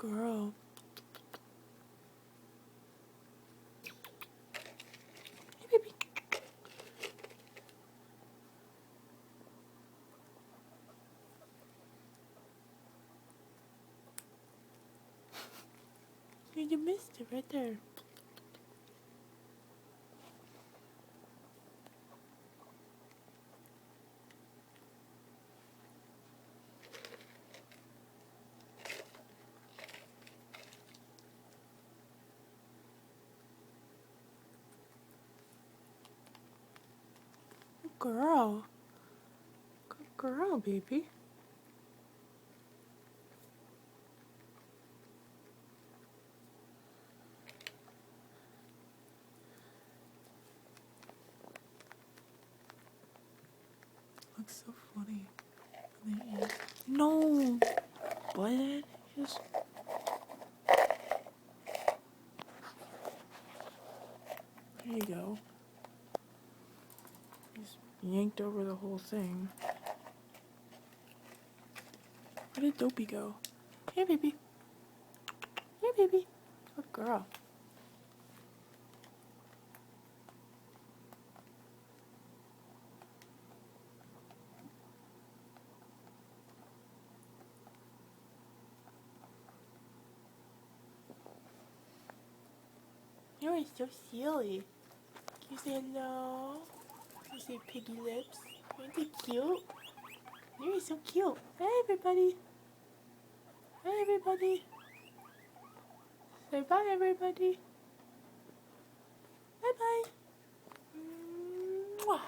girl. Hey, baby. You missed it right there. Good girl. Good girl, baby. Looks so funny. No, but just there you go. He's yanked over the whole thing. Where did Dopey go? Hey, baby. Hey, baby. Good girl. You're so silly. Can you say hello? Can you say piggy lips? Aren't they cute? You're so cute. Hey, everybody. Hey, everybody. Say bye, everybody. Bye-bye. Mwah.